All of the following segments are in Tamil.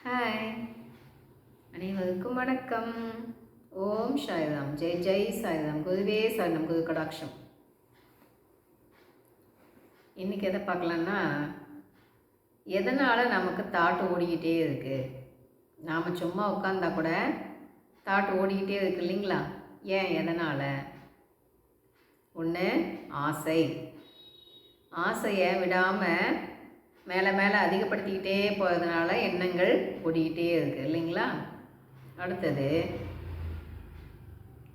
ஹாய், அனைவருக்கும் வணக்கம். ஓம் சாய்ராம். ஜெய் ஜெய் சாய்ராம். குருவே சரணம். குரு கடாட்சம். இன்றைக்கி எதை பார்க்கலான்னா, எதனால் நமக்கு தாட் ஓடிக்கிட்டே இருக்குது. நாம் சும்மா உட்காந்தா கூட தாட் ஓடிக்கிட்டே இருக்கு இல்லைங்களா? ஏன், எதனால்? ஒன்று, ஆசையை விடாமல் மேலே மேலே அதிகப்படுத்திக்கிட்டே போகிறதுனால எண்ணங்கள் ஓடிக்கிட்டே இருக்குது இல்லைங்களா? அடுத்தது,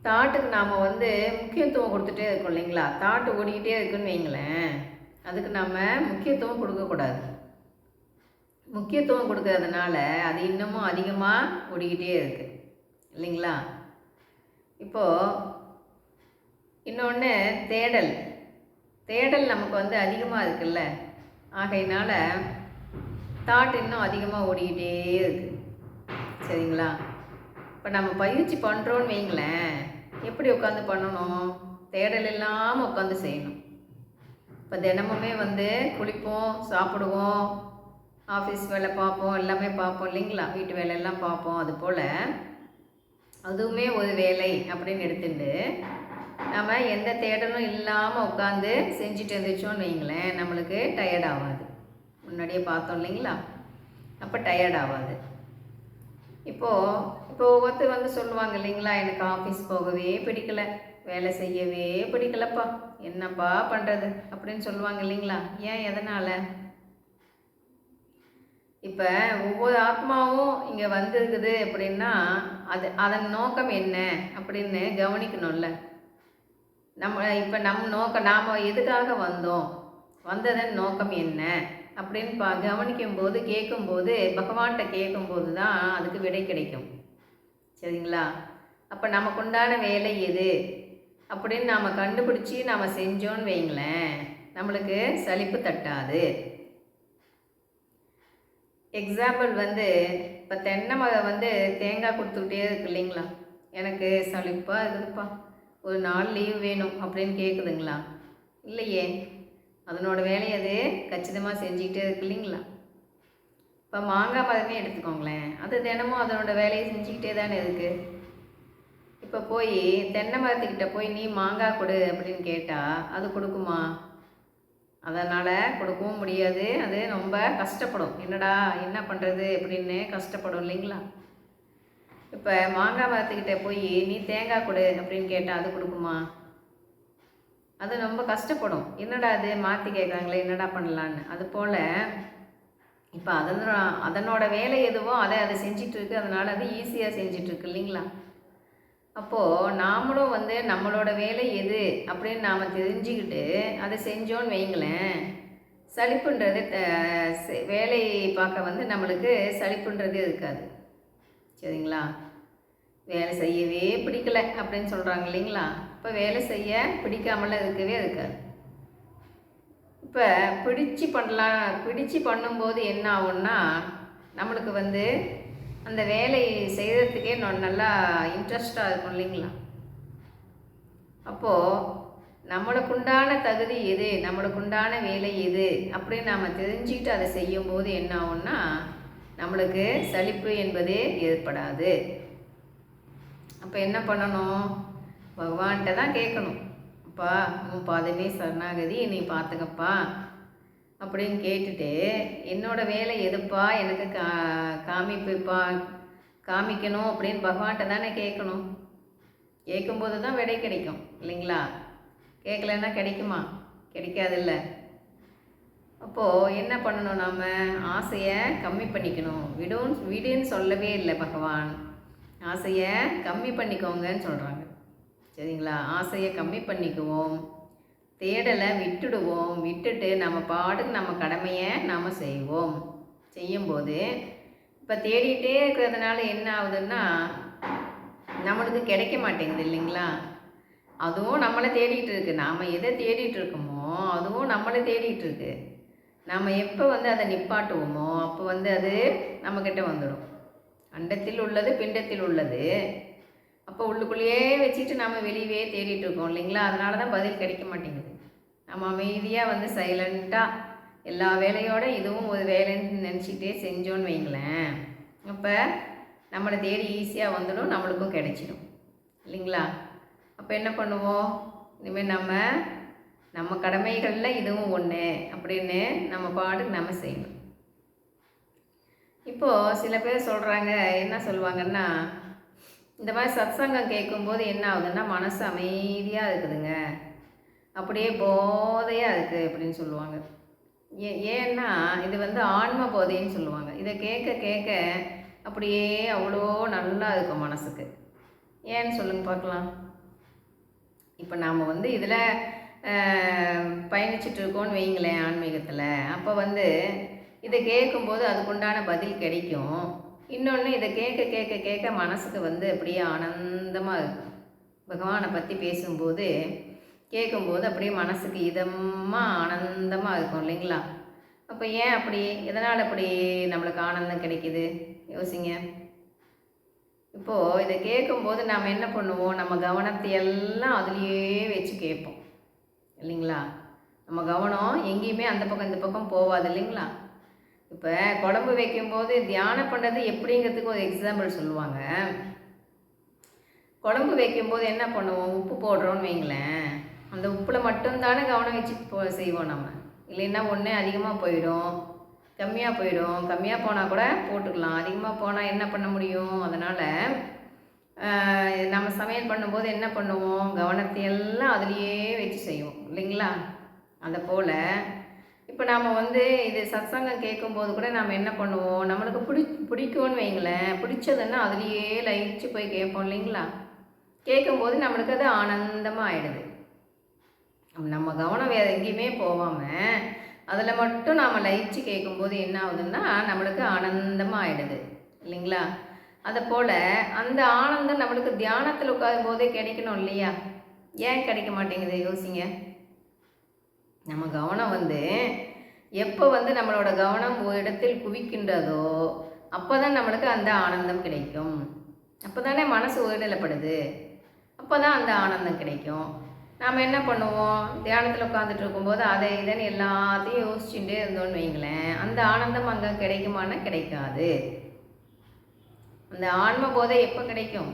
தாட்டுக்கு நாம் முக்கியத்துவம் கொடுத்துட்டே இருக்கோம் இல்லைங்களா? தாட்டு ஓடிக்கிட்டே இருக்குன்னு வைங்களேன், அதுக்கு நம்ம முக்கியத்துவம் கொடுக்கக்கூடாது. முக்கியத்துவம் கொடுக்கறதுனால அது இன்னமும் அதிகமாக ஓடிக்கிட்டே இருக்குது இல்லைங்களா? இப்போது இன்னொன்று, தேடல் நமக்கு அதிகமாக இருக்குல்ல, ஆகையினால தாட் இன்னும் அதிகமாக ஓடிக்கிட்டே இருக்குது. சரிங்களா? இப்போ நம்ம பயிற்சி பண்ணுறோன்னு வைங்களேன், எப்படி உட்காந்து பண்ணணும்? தேடல் இல்லாமல் உட்காந்து செய்யணும். இப்போ தினமுமே குளிப்போம், சாப்பிடுவோம், ஆஃபீஸ் வேலை பார்ப்போம், எல்லாமே பார்ப்போம் இல்லைங்களா? வீட்டு வேலையெல்லாம் பார்ப்போம். அதுபோல் அதுவுமே ஒரு வேலை அப்படின்னு எடுத்துட்டு நம்ம எந்த தேடலும் இல்லாமல் உட்காந்து செஞ்சுட்டு இருந்துச்சோன்னு வைங்களேன், நம்மளுக்கு டயர்ட் ஆகாது. முன்னாடியே பார்த்தோம் இல்லைங்களா? அப்போ டயர்ட் ஆகாது. இப்போ ஒவ்வொருத்தர் சொல்லுவாங்க இல்லைங்களா, எனக்கு ஆஃபீஸ் போகவே பிடிக்கல, வேலை செய்யவே பிடிக்கலப்பா, என்னப்பா பண்ணுறது அப்படின்னு சொல்லுவாங்க இல்லைங்களா? ஏன், எதனால்? இப்போ ஒவ்வொரு ஆத்மாவும் இங்கே வந்திருக்குது அப்படின்னா அதன் நோக்கம் என்ன அப்படின்னு கவனிக்கணும்ல. இப்போ நாம் எதுக்காக வந்ததன் நோக்கம் என்ன அப்படின்னு கவனிக்கும்போது, கேட்கும்போது, பகவான்கிட்ட கேட்கும்போது தான் அதுக்கு விடை கிடைக்கும். சரிங்களா? அப்போ நமக்கு உண்டான வேலை எது அப்படின்னு நாம் கண்டுபிடிச்சி நாம் செஞ்சோன்னு வைங்களேன், நம்மளுக்கு சலிப்பு தட்டாது. எக்ஸாம்பிள் இப்போ தென்னை மரம் தேங்காய் கொடுத்துக்கிட்டே இருக்கு இல்லைங்களா? எனக்கு சலிப்பாக இருக்குதுப்பா, ஒரு நாள் லீவ் வேணும் அப்படின்னு கேட்குதுங்களா? இல்லையே, அதனோட வேலையை அது கச்சிதமாக செஞ்சுக்கிட்டே இருக்கு இல்லைங்களா? இப்போ மாங்காய் மரமே எடுத்துக்கோங்களேன், அது தினமும் அதனோட வேலையை செஞ்சுக்கிட்டே தானே இருக்குது. இப்போ போய் தென்னை மரத்துக்கிட்ட போய் நீ மாங்காய் கொடு அப்படின்னு கேட்டால் அது கொடுக்குமா? அதனால் கொடுக்கவும் முடியாது. அது ரொம்ப கஷ்டப்படும். என்னடா என்ன பண்ணுறது அப்படின்னு கஷ்டப்படும் இல்லைங்களா? இப்போ மாங்காய் மரத்துக்கிட்ட போய் நீ தேங்காய் கொடு அப்படின்னு கேட்டால் அது கொடுக்குமா? அது ரொம்ப கஷ்டப்படும். என்னடா அது மாற்றி கேட்குறாங்களே, என்னடா பண்ணலான்னு. அதுபோல் இப்போ அதனோட வேலை எதுவோ அதை செஞ்சிட்ருக்கு. அதனால் அது ஈஸியாக செஞ்சிட்ருக்கு இல்லைங்களா? அப்போது நாமளும் நம்மளோட வேலை எது அப்படின்னு நாம் தெரிஞ்சுக்கிட்டு அதை செஞ்சோன்னு வைங்களேன், சலிப்புன்றது வேலை பார்க்க நம்மளுக்கு சலிப்புன்றது இருக்காது. சரிங்களா? வேலை செய்யவே பிடிக்கல அப்படின்னு சொல்கிறாங்க இல்லைங்களா? இப்போ வேலை செய்ய பிடிக்காமலாம் இருக்கவே இருக்காது. இப்போ பிடிச்சு பண்ணும்போது என்ன ஆகும்னா, நம்மளுக்கு அந்த வேலை செய்கிறதுக்கே நல்லா இன்ட்ரெஸ்டாக இருக்கும் இல்லைங்களா? அப்போது நம்மளுக்குண்டான தகுதி எது, நம்மளுக்குண்டான வேலை எது அப்படின்னு நாம் தெரிஞ்சுக்கிட்டு அதை செய்யும்போது என்ன ஆகும்னா, நம்மளுக்கு சலிப்பு என்பதே ஏற்படாது. அப்போ என்ன பண்ணணும்? பகவான்கிட்ட தான் கேட்கணும். அப்பா, உன் பாதமே சரணாகதி, நீ பார்த்துக்கப்பா அப்படின்னு கேட்டுட்டு, என்னோடய வேலை எதுப்பா எனக்கு காமிக்கணும் அப்படின்னு பகவான்கிட்ட தானே கேட்கணும். கேட்கும்போது தான் விடை கிடைக்கும் இல்லைங்களா? கேட்கலன்னா கிடைக்குமா? கிடைக்காதில்ல. அப்போது என்ன பண்ணணும்? நாம் ஆசையை கம்மி பண்ணிக்கணும். விடுன்னு சொல்லவே இல்லை பகவான். ஆசையை கம்மி பண்ணிக்கோங்கன்னு சொல்கிறாங்க. சரிங்களா? ஆசையை கம்மி பண்ணிக்குவோம், தேடலை விட்டுட்டு நம்ம பாட்டுக்கு நம்ம கடமையை நாம் செய்யும்போது இப்போ தேடிகிட்டே இருக்கிறதுனால என்ன ஆகுதுன்னா, நம்மளுக்கு கிடைக்க மாட்டேங்குது இல்லைங்களா? அதுவும் நம்மளை தேடிகிட்டு இருக்குது. நாம் எதை தேடிகிட்டு இருக்கோமோ அதுவும் நம்மளை தேடிகிட்டு இருக்கு. நாம் எப்போ அதை நிப்பாட்டுவோமோ அப்போ அது நம்மக்கிட்ட வந்துடும். அண்டத்தில் உள்ளது பிண்டத்தில் உள்ளது. அப்போ உள்ளுக்குள்ளேயே வச்சுட்டு நம்ம வெளியவே தேடிட்டு இருக்கோம் இல்லைங்களா? அதனால தான் பதில் கிடைக்க மாட்டேங்குது. நம்ம அமைதியாக சைலண்ட்டாக எல்லா வேலையோட இதுவும் ஒரு வேலைன்னு நினச்சிக்கிட்டே செஞ்சோன்னு வைங்களேன், அப்போ நம்மளை தேடி ஈஸியாக வந்துடும், நம்மளுக்கும் கிடைச்சிடும் இல்லைங்களா? அப்போ என்ன பண்ணுவோம், இனிமேல் நம்ம கடமைகளில் இதுவும் ஒன்று அப்படின்னு நம்ம பாட்டுக்கு நம்ம செய்யணும். இப்போது சில பேர் சொல்கிறாங்க, என்ன சொல்லுவாங்கன்னா, இந்த மாதிரி சத்சங்கம் கேட்கும்போது என்ன ஆகுதுன்னா மனசு அமைதியாக இருக்குதுங்க, அப்படியே போதையாக இருக்குது அப்படின்னு சொல்லுவாங்க. ஏன்னா இது வந்து ஆன்ம போதைன்னு சொல்லுவாங்க. இதை கேட்க கேட்க அப்படியே அவ்வளோ நல்லா இருக்கும் மனசுக்கு. ஏன்னு சொல்லுங்க பார்க்கலாம். இப்போ நாம் வந்து இதில் பயணிச்சுட்டு இருக்கோன்னு வைங்களேன் ஆன்மீகத்தில். அப்போ வந்து இதை கேட்கும்போது அதுக்குண்டான பதில் கிடைக்கும். இன்னொன்று இதை கேட்க கேட்க கேட்க மனசுக்கு வந்து அப்படியே ஆனந்தமாக இருக்கும். பகவானை பற்றி பேசும்போது கேட்கும்போது அப்படியே மனசுக்கு இதமாக ஆனந்தமாக இருக்கும் இல்லைங்களா? அப்போ ஏன் அப்படி, எதனால் அப்படி நம்மளுக்கு ஆனந்தம் கிடைக்கிது யோசிங்க. இப்போது இதை கேட்கும்போது நாம் என்ன பண்ணுவோம், நம்ம கவனத்தை எல்லாம் அதுலேயே வச்சு கேட்போம் இல்லைங்களா? நம்ம கவனம் எங்கேயுமே அந்த பக்கம் இந்த பக்கம் போகாது இல்லைங்களா? இப்போ குழம்பு வைக்கும்போது தியானம் பண்ணுறது எப்படிங்கிறதுக்கு ஒரு எக்ஸாம்பிள் சொல்லுவாங்க. குழம்பு வைக்கும்போது என்ன பண்ணுவோம், உப்பு போடுறோன்னு வைங்களேன், அந்த உப்பில் மட்டும்தானே கவனம் வச்சு செய்வோம் நம்ம. இல்லைன்னா ஒன்று அதிகமாக போயிடும், கம்மியாக போயிடும். கம்மியாக போனால் கூட போட்டுக்கலாம், அதிகமாக போனால் என்ன பண்ண முடியும்? அதனால் நம்ம சமையல் பண்ணும்போது என்ன பண்ணுவோம், கவனத்தை எல்லாம் அதுலேயே வச்சு செய்வோம் இல்லைங்களா? அதை போல் இப்போ நாம் வந்து இது சத்சங்கம் கேட்கும்போது கூட நாம் என்ன பண்ணுவோம், நம்மளுக்கு பிடிக்கும்னு வைங்களேன், பிடிச்சதுன்னா அதுலேயே லயிச்சு போய் கேட்போம் இல்லைங்களா? கேட்கும்போது நம்மளுக்கு அது ஆனந்தமாக ஆகிடுது. நம்ம கவனம் வேறு எங்கேயுமே போகாமல் அதில் மட்டும் நாம் லயிச்சு கேட்கும்போது என்ன ஆகுதுன்னா நம்மளுக்கு ஆனந்தமாக ஆகிடுது இல்லைங்களா? அதை போல் அந்த ஆனந்தம் நம்மளுக்கு தியானத்தில் உட்காரும் போதே கிடைக்கணும் இல்லையா? ஏன் கிடைக்க மாட்டேங்குது யோசிங்க. நம்ம கவனம் வந்து எப்போ வந்து நம்மளோட கவனம் ஒரு இடத்தில் குவிக்கின்றதோ அப்போ தான் நம்மளுக்கு அந்த ஆனந்தம் கிடைக்கும். அப்போ தானே மனசு ஒருநிலைப்படுது, அப்போ தான் அந்த ஆனந்தம் கிடைக்கும். நாம் என்ன பண்ணுவோம், தியானத்தில் உட்காந்துட்டு இருக்கும்போது அதை இதன்னு எல்லாத்தையும் யோசிச்சுட்டே இருந்தோன்னு வைங்களேன், அந்த ஆனந்தம் அங்கே கிடைக்குமானா கிடைக்காது. அந்த ஆன்ம போதை எப்போ கிடைக்கும்,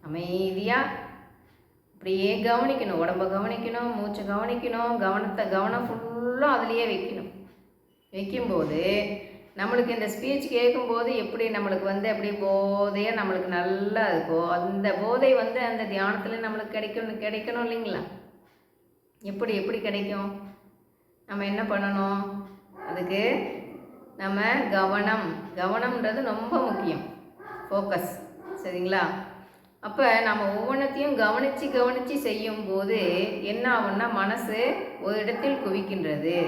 அமைதியாக அப்படியே கவனிக்கணும், உடம்பை கவனிக்கணும், மூச்சை கவனிக்கணும், கவனம் ஃபுல்லாக அதுலேயே வைக்கும்போது நம்மளுக்கு இந்த ஸ்பீச் கேட்கும்போது எப்படி நம்மளுக்கு வந்து அப்படியே போதையாக நம்மளுக்கு நல்லா இருக்கும். அந்த போதை வந்து அந்த தியானத்தில் நம்மளுக்கு கிடைக்கணும் இல்லைங்களா? எப்படி கிடைக்கும், நம்ம என்ன பண்ணணும், அதுக்கு நம்ம கவனம்ன்றது ரொம்ப முக்கியம், ஃபோக்கஸ், சரிங்களா? அப்போ நம்ம ஒவ்வொன்றத்தையும் கவனித்து செய்யும்போது என்ன ஆகும்னா மனசு ஒரு இடத்தில் குவிக்கின்றது.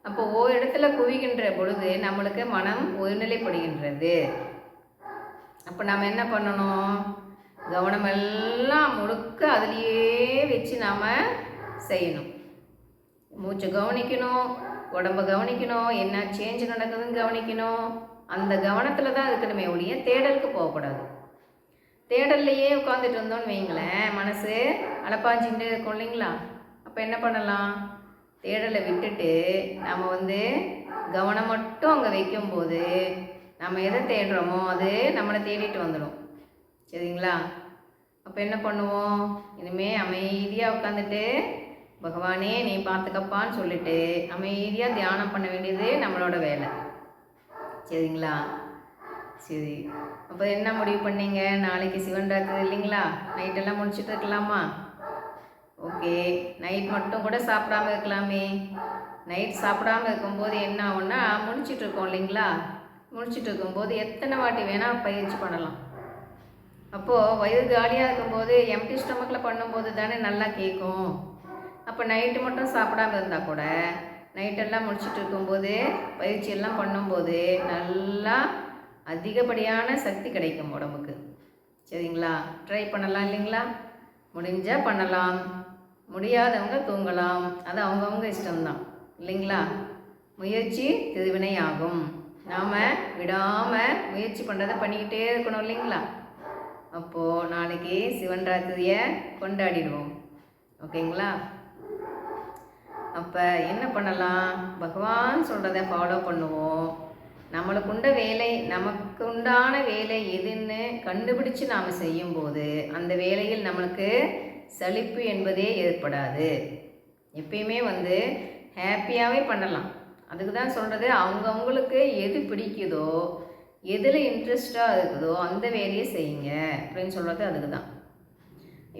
அப்போ ஒரு இடத்துல குவிக்கின்ற பொழுது நம்மளுக்கு மனம் ஒருநிலைப்படுகின்றது. அப்போ நம்ம என்ன பண்ணணும், கவனமெல்லாம் முழுக்க அதுலேயே வச்சு நாம் செய்யணும். மூச்சை கவனிக்கணும், உடம்பை கவனிக்கணும், என்ன சேஞ்ச் நடக்குதுன்னு கவனிக்கணும். அந்த கவனத்தில் தான் இருக்கணுமே ஒழிய தேடலுக்கு போகக்கூடாது. தேடல்லையே உட்காந்துட்டு இருந்தோன்னு வைங்களேன், மனசு அலப்பாஞ்சிட்டு இருக்கும் இல்லைங்களா? அப்போ என்ன பண்ணலாம், தேடலை விட்டுட்டு நம்ம வந்து கவனம் மட்டும் அங்கே வைக்கும்போது நம்ம எதை தேடுறோமோ அது நம்மளை தேடிட்டு வந்துடும், சரிங்களா? அப்போ என்ன பண்ணுவோம், இனிமேல் அமைதியாக உட்காந்துட்டு பகவானே நீ பார்த்துக்கப்பான்னு சொல்லிட்டு அமைதியாக தியானம் பண்ண வேண்டியது நம்மளோட வேலை, சரிங்களா? சரி, அப்போ என்ன முடிவு பண்ணீங்க, நாளைக்கு சிவன் ராத்திரி இல்லைங்களா, நைட்டெல்லாம் முடிச்சுட்டு இருக்கலாமா? ஓகே, நைட் மட்டும் கூட சாப்பிடாமல் இருக்கலாமே. நைட் சாப்பிடாமல் இருக்கும்போது என்ன ஆகும்னா முடிச்சுட்டு இருக்கோம் இல்லைங்களா, முடிச்சுட்டு இருக்கும்போது எத்தனை வாட்டி வேணால் பயிற்சி பண்ணலாம். அப்போது வயிறு காலியாக இருக்கும்போது எம்டி ஸ்டொமக்கில் பண்ணும்போது தானே நல்லா கேட்கும். அப்போ நைட்டு மட்டும் சாப்பிடாமல் இருந்தால் கூட நைட்டெல்லாம் முடிச்சுட்டு இருக்கும்போது பயிற்சியெல்லாம் பண்ணும்போது நல்லா அதிகப்படியான சக்தி கிடைக்கும் உடம்புக்கு, சரிங்களா? ட்ரை பண்ணலாம் இல்லைங்களா? முடிஞ்சால் பண்ணலாம், முடியாதவங்க தூங்கலாம், அது அவங்கவுங்க இஷ்டம்தான் இல்லைங்களா? முயற்சி திருவினை ஆகும். நாம் விடாமல் முயற்சி பண்ணுறதை பண்ணிக்கிட்டே இருக்கணும் இல்லைங்களா? அப்போது நாளைக்கு சிவன் ராத்திரியை கொண்டாடிடுவோம், ஓகேங்களா? அப்போ என்ன பண்ணலாம், பகவான் சொல்கிறத ஃபாலோ பண்ணுவோம். நம்மளுக்குண்ட வேலை, நமக்கு உண்டான வேலை எதுன்னு கண்டுபிடிச்சு நாம் செய்யும்போது அந்த வேலையில் நம்மளுக்கு சலிப்பு என்பதே ஏற்படாது. எப்பயுமே வந்து ஹாப்பியாகவே பண்ணலாம். அதுக்கு தான் சொல்கிறது, அவங்கவுங்களுக்கு எது பிடிக்குதோ, எதில் இன்ட்ரெஸ்டாக இருக்குதோ அந்த வேலையை செய்யுங்க அப்படின்னு சொல்கிறது அதுக்கு தான்.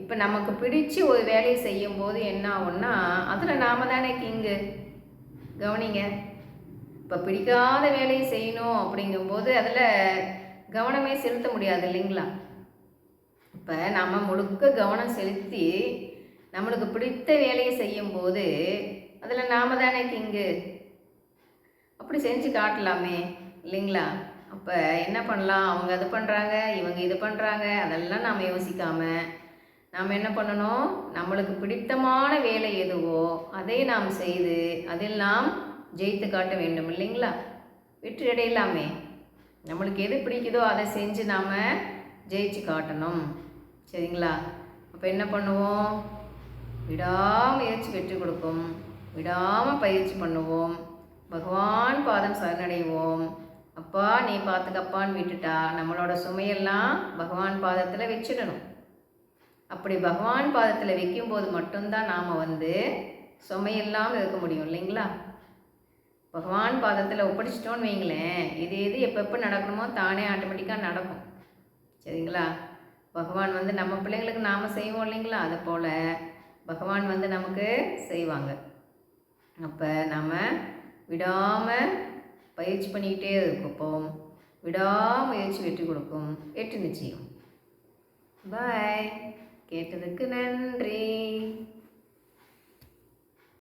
இப்போ நமக்கு பிடிச்சி ஒரு வேலையை செய்யும்போது என்ன ஆகும்னா, அதில் நாம் தானே கிங்கு. கவனிங்க, இப்போ பிடிக்காத வேலையை செய்யணும் அப்படிங்கும்போது அதில் கவனமே செலுத்த முடியாது இல்லைங்களா? இப்போ நம்ம முழுக்க கவனம் செலுத்தி நம்மளுக்கு பிடித்த வேலையை செய்யும்போது அதில் நாம் தானே கிங்கு. அப்படி செஞ்சு காட்டலாமே இல்லைங்களா? அப்போ என்ன பண்ணலாம், அவங்க அது பண்ணுறாங்க, இவங்க இது பண்ணுறாங்க, அதெல்லாம் நாம் யோசிக்காமல் நாம் என்ன பண்ணணும், நம்மளுக்கு பிடித்தமான வேலை எதுவோ அதை நாம் செய்து அதில் நாம் ஜெயித்து காட்ட வேண்டும் இல்லைங்களா? வெற்றி அடையலாமே. நம்மளுக்கு எது பிடிக்குதோ அதை செஞ்சு நாம் ஜெயிச்சு காட்டணும். சரிங்களா? அப்போ என்ன பண்ணுவோம், விடாமுயற்சி வெற்றி கொடுக்கும். விடாமல் பயிற்சி பண்ணுவோம். பகவான் பாதம் சரணடைவோம். அப்பா நீ பார்த்துக்கப்பான்னு விட்டுட்டா நம்மளோட சுமையெல்லாம் பகவான் பாதத்தில் வச்சிடணும். அப்படி பகவான் பாதத்தில் வைக்கும்போது மட்டும்தான் நாம் வந்து சுமையில்லாமல் இருக்க முடியும் இல்லைங்களா? பகவான் பாதத்தில் ஒப்படைச்சிட்டோன்னு வைங்களேன், இது எது எப்போ நடக்கணுமோ தானே ஆட்டோமேட்டிக்காக நடக்கும். சரிங்களா? பகவான் வந்து நம்ம பிள்ளைங்களுக்கு நாம் செய்வோம் இல்லைங்களா? அது போல் பகவான் வந்து நமக்கு செய்வாங்க. அப்போ நம்ம விடாமல் பயிற்சி பண்ணிக்கிட்டே இருப்போம். விடாமுயற்சி வெற்றி கொடுக்கும். வெற்றி நிச்சயம். பாய். கேட்டதுக்கு நன்றி.